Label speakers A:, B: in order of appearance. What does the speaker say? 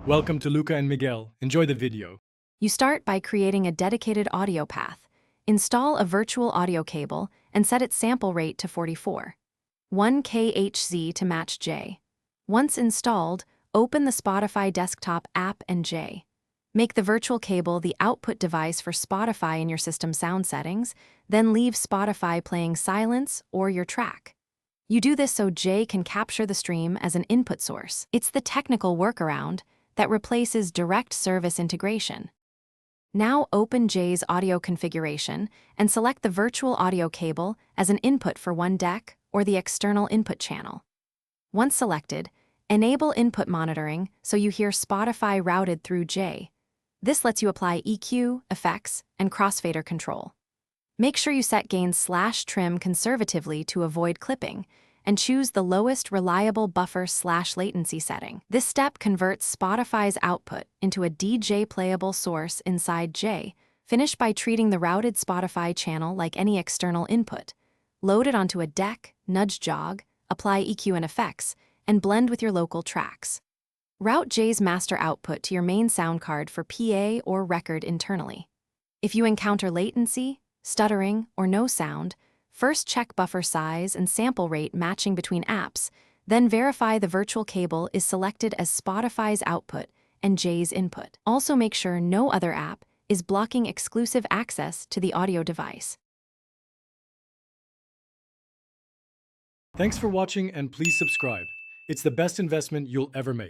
A: Welcome to Luca and Miguel. Enjoy the video.
B: You start by creating a dedicated audio path. Install a virtual audio cable and set its sample rate to 44. 1 kHz to match Djay. Once installed, open the Spotify desktop app and Djay. Make the virtual cable the output device for Spotify in your system sound settings, then leave Spotify playing silence or your track. You do this so Djay can capture the stream as an input source. It's the technical workaround that replaces direct service integration. Now open Djay's audio configuration and select the virtual audio cable as an input for one deck or the external input channel. Once selected, enable input monitoring so you hear Spotify routed through Djay. This lets you apply EQ, effects, and crossfader control. Make sure you set gain/trim conservatively to avoid clipping, and choose the lowest reliable buffer/latency setting. This step converts Spotify's output into a DJ playable source inside Djay. Finish by treating the routed Spotify channel like any external input. Load it onto a deck, nudge jog, apply EQ and effects, and blend with your local tracks. Route Djay's master output to your main sound card for PA or record internally. If you encounter latency, stuttering, or no sound, first check buffer size and sample rate matching between apps, then verify the virtual cable is selected as Spotify's output and Djay's input. Also make sure no other app is blocking exclusive access to the audio device.
A: Thanks for watching and please subscribe. It's the best investment you'll ever make.